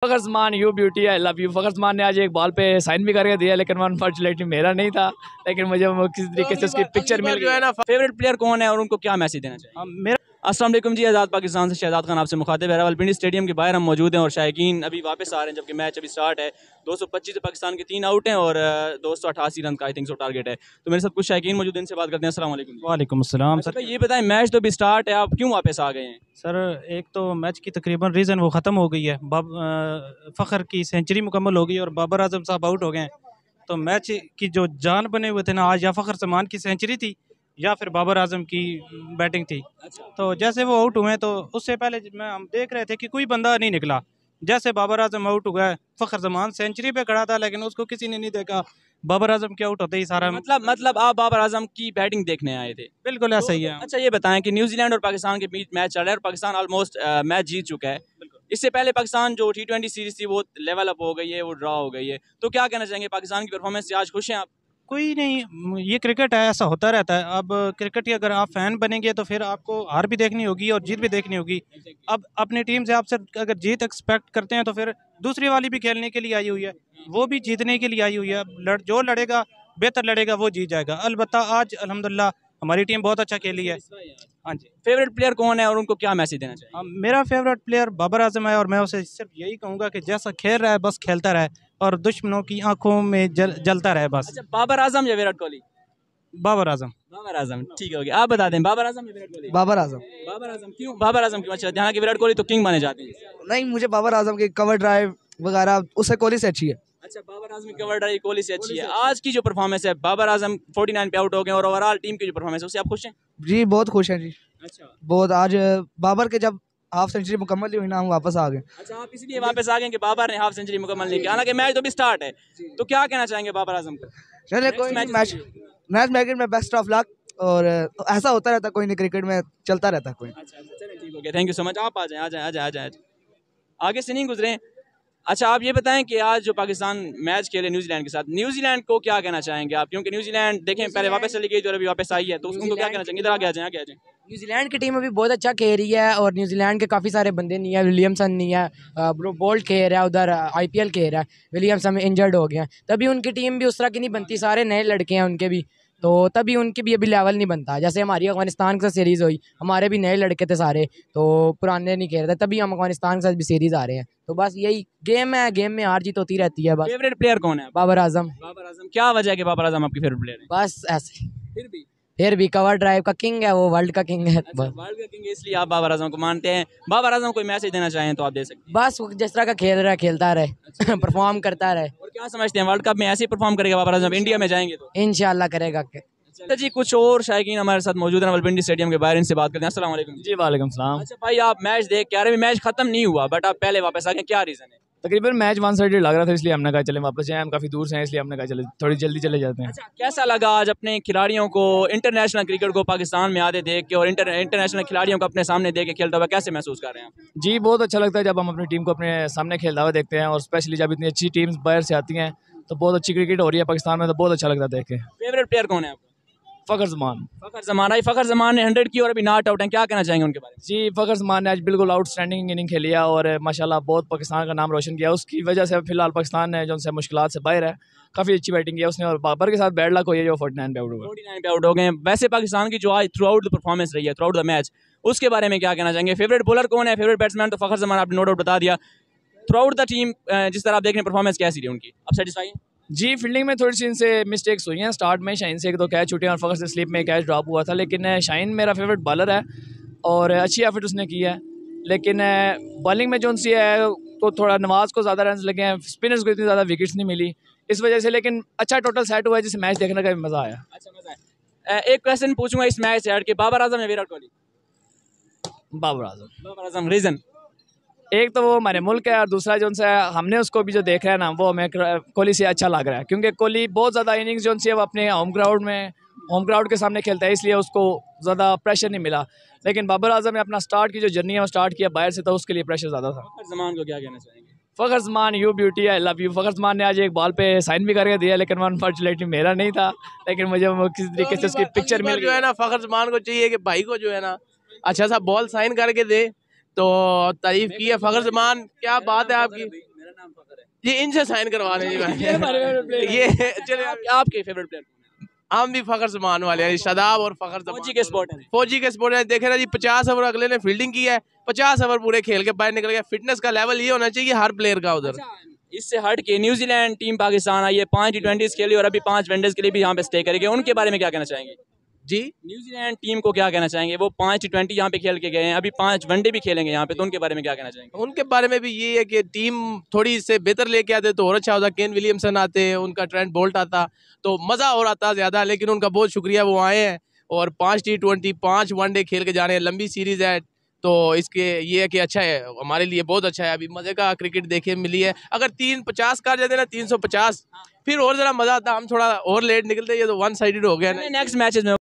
Fakhar Zaman you beauty I love you. Fakhar Zaman ने आज एक बॉल पे साइन भी करके दिया, लेकिन अनफॉर्चुनेटली मेरा नहीं था, लेकिन मुझे वो किसी तरीके से उसकी पिक्चर मिल गई। जो है ना, फेवरेट प्लेयर कौन है और उनको क्या मैसेज देना चाहिए? मेरा अस्सलाम वालेकुम जी, आज़ाद पाकिस्तान से शहजाद खान आपसे मुखातिब है। रावलपिंडी स्टेडियम के बाहर हम मौजूद हैं और शायकीन अभी वापस आ रहे हैं, जबकि मैच अभी स्टार्ट है। 225 से पाकिस्तान के 3 आउट हैं और 288 रन का आई थिंक सो टारगेट है। तो मेरे साथ कुछ शायकीन मौजूद हैं, इनसे बात करते हैं। अस्सलाम वालेकुम। वालेकुम अस्सलाम अच्छा सर। भाई, ये बताएं, मैच तो अभी स्टार्ट है, आप क्यों वापस आ गए हैं? सर एक तो मैच की तकरीबन रीज़न वो ख़त्म हो गई है। फ़खर की सेंचुरी मुकम्मल हो गई और बाबर आजम साहब आउट हो गए हैं। तो मैच की जो जान बने हुए थे ना, आज या फ़खर ज़मान की सेंचुरी थी या फिर बाबर आजम की बैटिंग थी। तो जैसे वो आउट हुए तो उससे पहले हम देख रहे थे कि कोई बंदा नहीं निकला। जैसे बाबर आजम आउट हुआ, फ़खर ज़मान सेंचुरी पे खड़ा था, लेकिन उसको किसी ने नहीं देखा। बाबर आजम के आउट होते ही सारा मतलब आप बाबर आजम की बैटिंग देखने आए थे? बिल्कुल ऐसा ही है। अच्छा ये बताएं कि न्यूजीलैंड और पाकिस्तान के बीच मैच चल रहा है और पाकिस्तान ऑलमोस्ट मैच जीत चुका है। इससे पहले पाकिस्तान जो T20 सीरीज थी वो लेवल अप हो गई है, वो ड्रॉ हो गई है। तो क्या कहना चाहेंगे पाकिस्तान की परफॉर्मेंस से? आज खुश हैं आप? कोई नहीं, ये क्रिकेट है, ऐसा होता रहता है। अब क्रिकेट के अगर आप फ़ैन बनेंगे तो फिर आपको हार भी देखनी होगी और जीत भी देखनी होगी। अब अपनी टीम से आपसे अगर जीत एक्सपेक्ट करते हैं तो फिर दूसरी वाली भी खेलने के लिए आई हुई है, वो भी जीतने के लिए आई हुई है। जो लड़ेगा बेहतर लड़ेगा वो जीत जाएगा। अलबत्ता आज अल्हम्दुलिल्लाह हमारी टीम बहुत अच्छा खेली है। हाँ जी। फेवरेट प्लेयर कौन है और उनको क्या मैसेज देना चाहिए? मेरा फेवरेट प्लेयर बाबर आजम है और मैं उसे सिर्फ यही कहूँगा कि जैसा खेल रहा है बस खेलता रहे और दुश्मनों की आंखों में जलता रहे बस। अच्छा, बाबर आजम या विराट कोहली? बाबर आजम। बाबर आजम, ठीक है, हो गया। आप बता दें, बाबर आजम या विराट कोहली? बाबर आजम। बाबर आजम क्यों? बाबर आजम क्यों? अच्छा, हालांकि विराट कोहली तो किंग माने जाते हैं। नहीं, मुझे बाबर आजम की कवर ड्राइव वगैरह उससे कोहली से अच्छी है। अच्छा, बाबर आजम की कवर ड्राइव कोहली से अच्छी है। आज की जो परफॉर्मेंस है, बाबर आजम 49 पे आउट हो गए और ओवरऑल टीम की जो परफॉर्मेंस है उससे आप खुश हैं? जी बहुत खुश हैं जी। अच्छा बहुत। आज बाबर के जब हाफ सेंचुरी मुकम्मल हुई ना, हम वापस आ गए। अच्छा, आप इसलिए वापस आ गए कि बाबर ने हाफ सेंचुरी मुकम्मल नहीं किया, हालांकि मैच तो भी स्टार्ट है। तो क्या कहना चाहेंगे बाबर आजम को? चलिए कोई नहीं, मैच में बेस्ट ऑफ लक। और ऐसा होता रहता, कोई नहीं, क्रिकेट में चलता रहता कोई। अच्छा चलिए, ठीक हो गया, थैंक यू सो मच। आप आ जाएं, आ जाएं, आ जाएं, आ जाएं, आगे से नहीं गुजरे। अच्छा, आप ये बताएं कि आज जो पाकिस्तान मैच खेले न्यूजीलैंड के साथ, न्यूजीलैंड को क्या कहना चाहेंगे आप? क्योंकि न्यूजीलैंड देखें पहले वापस चली गई और अभी वापस आई है, तो उनको क्या कहना चाहेंगे? इधर आगे आ जाएं, आगे आ जाएं। न्यूजीलैंड की टीम अभी बहुत अच्छा खेल रही है और न्यूजीलैंड के काफ़ी सारे बंदे नहीं है। विलियमसन नहीं है, बोल्ट खेल रहा है, उधर IPL खेल रहा है। विलियमसन इंजर्ड हो गया, तभी उनकी टीम भी उस तरह की नहीं बनती। सारे नए लड़के हैं उनके भी, तो तभी उनकी भी अभी लेवल नहीं बनता। जैसे हमारी अफगानिस्तान के साथ सीरीज़ हुई, हमारे भी नए लड़के थे सारे, तो पुराने नहीं खेल रहे, तभी हम अफगानिस्तान के साथ भी सीरीज़ आ रहे हैं। तो बस यही गेम है, गेम में हार जीत होती रहती है बस। फेवरेट प्लेयर कौन है? बाबर आजम। बाबर आजम, क्या वजह है कि बाबर आजम आपकी फेवरेट प्लेयर है? बस ऐसे, फिर भी कवर ड्राइव का किंग है वो, वर्ल्ड का किंग है। अच्छा, वर्ल्ड का किंग है, इसलिए आप बाबर आजम को मानते हैं। बाबर आजम कोई मैसेज देना चाहें तो आप दे सकते हैं। बस वो जिस तरह का खेल रहा है खेलता रहे, परफॉर्म करता रहे। और क्या समझते हैं, वर्ल्ड कप में ऐसे ही परफॉर्म करेगा बाबर आजम? इंडिया में जाएंगे तो इंशाल्लाह करेगा। अच्छा जी, कुछ और शायकीन हमारे साथ मौजूद है रावलपिंडी स्टेडियम के बाहर, इनसे बात करते हैं। अस्सलाम वालेकुम। जी वालेकुम सलाम। अच्छा भाई, आप मैच देख के आ रहे हैं, मैच खत्म नहीं हुआ बट आप पहले वापस आ गए, क्या रीजन है? तकरीबन मैच वन साइडेड लग रहा था, इसलिए हमने कहा चले वापस जाएं। हम काफ़ी दूर से हैं, इसलिए हमने कहा चले थोड़ी जल्दी चले जाते हैं। अच्छा, कैसा लगा आज अपने खिलाड़ियों को, इंटरनेशनल क्रिकेट को पाकिस्तान में आते देख के और इंटरनेशनल खिलाड़ियों को अपने सामने देख के खेलता हुआ कैसे महसूस कर रहे हैं आप? जी बहुत अच्छा लगता है जब हम अपनी टीम को अपने सामने खेलता हुआ देखते हैं, और स्पेशली जब इतनी अच्छी टीम्स बाहर से आती हैं तो बहुत अच्छी क्रिकेट हो रही है पाकिस्तान में, तो बहुत अच्छा लगता है देख के। फेवरेट प्लेयर कौन है आपका? फ़खर ज़मान। फ़खर ज़मान। आई फ़खर ज़मान ने 100 की और अभी नॉट आउट हैं, क्या कहना चाहेंगे उनके बारे में? जी फ़खर ज़मान ने आज बिल्कुल आउटस्टैंडिंग इनिंग खेली है और माशाल्लाह बहुत पाकिस्तान का नाम रोशन किया। उसकी वजह से फिलहाल पाकिस्तान ने जो उनसे मुश्किलात से बाहर है, काफ़ी अच्छी बैटिंग की है उसने। और बाबर के साथ बैड लक हुई है जो 49 पे आउट हुआ। 49 पे आउट हो गए हैं। वैसे पाकिस्तान की जो आज थ्रू आउट द परफॉर्मेंस रही है, थ्रू आउट द मैच, उसके बारे में क्या कहना चाहेंगे? फेवरेट बॉलर कौन है? फेवरेट बैट्समैन तो फ़खर ज़मान आपने नो डाउट बता दिया। थ्रू आउट द टीम जिस तरह आप देख रहे हैं परफॉर्मेंस कैसी रही उनकी, आप सेटिस्फाई हैं? जी फील्डिंग में थोड़ी सी इनसे मिस्टेक्स हुई हैं। स्टार्ट में शाइन से एक दो कैच छूटे और फ़खर से स्लिप में कैच ड्रॉप हुआ था, लेकिन शाइन मेरा फेवरेट बॉलर है और अच्छी एफर्ट उसने की है। लेकिन बॉलिंग में जो उनसी है तो थोड़ा नवाज़ को ज़्यादा रन लगे हैं, स्पिनर्स को इतनी ज़्यादा विकेट्स नहीं मिली इस वजह से, लेकिन अच्छा टोटल सेट हुआ है जिससे मैच देखने का भी मज़ा आया। अच्छा, मज़ा है। एक क्वेश्चन पूछूंगा इस मैच से हट के, बाबर आजम या विराट कोहली? बाबर आजम। बाबर आजम, रीज़न? एक तो वो हमारे मुल्क है और दूसरा जो उनसे हमने उसको भी जो देखा है ना, वो हमें कोहली से अच्छा लग रहा है, क्योंकि कोहली बहुत ज़्यादा इनिंग्स जो उनसे वो अपने होम ग्राउंड के सामने खेलता है, इसलिए उसको ज़्यादा प्रेशर नहीं मिला। लेकिन बाबर आजम ने अपना स्टार्ट की जो जर्नी है वो स्टार्ट किया बाहर से, तो उसके लिए प्रेशर ज़्यादा था। फ़खर ज़मान को क्या कहना चाहेंगे? Fakhar Zaman you beauty I love you. Fakhar Zaman ने आज एक बॉल पे साइन भी करके दिया, लेकिन अनफॉर्चुनेटली मेरा नहीं था, लेकिन मुझे वो किसी तरीके से उसकी पिक्चर मिल गई। जो है ना, फ़खर ज़मान को चाहिए कि भाई को जो है ना अच्छा सा बॉल साइन करके दे, तो तारीफ की है फ़खर ज़मान, क्या बात है आपकी। ये इनसे साइन करवा रहे ये हमारे favorite player हैं। ये चले आपके फेवरेट प्लेयर हम भी फखर जमान वाले हैं, शादाब और फखर जमान। फौजी के स्पॉट है। फौजी के स्पोर्ट है। देखे ना जी 50 ओवर अगले ने फील्डिंग की है, 50 ओवर पूरे खेल के बाहर निकल गया। फिटनेस का लेवल ये होना चाहिए हर प्लेयर का उधर। इससे हट के न्यूजीलैंड टीम पाकिस्तान आई है, 5 T20s खेली और अभी 5 वनडेज के लिए भी यहाँ पे स्टे करेगी। उनके बारे में क्या कहना चाहेंगे? जी न्यूजीलैंड टीम को क्या कहना चाहेंगे? वो 5 T20 यहाँ पे खेल के गए हैं, अभी 5 वनडे भी खेलेंगे यहाँ पे, तो उनके बारे में क्या कहना चाहेंगे? उनके बारे में भी ये है कि टीम थोड़ी इससे बेहतर लेके आते तो और अच्छा होता। केन विलियमसन आते, उनका ट्रेंट बोल्ट आता तो मज़ा और आता ज़्यादा। लेकिन उनका बहुत शुक्रिया, वो आए हैं और 5 T20 5 वनडे खेल के जा रहे हैं। लंबी सीरीज़ है तो इसके ये है कि अच्छा है, हमारे लिए बहुत अच्छा है। अभी मज़े का क्रिकेट देखे मिली है। अगर 350 कर जाते ना 350 फिर और ज़रा मज़ा आता। हम थोड़ा और लेट निकलते, ये तो वन साइडेड हो गया ना। नेक्स्ट मैचेस में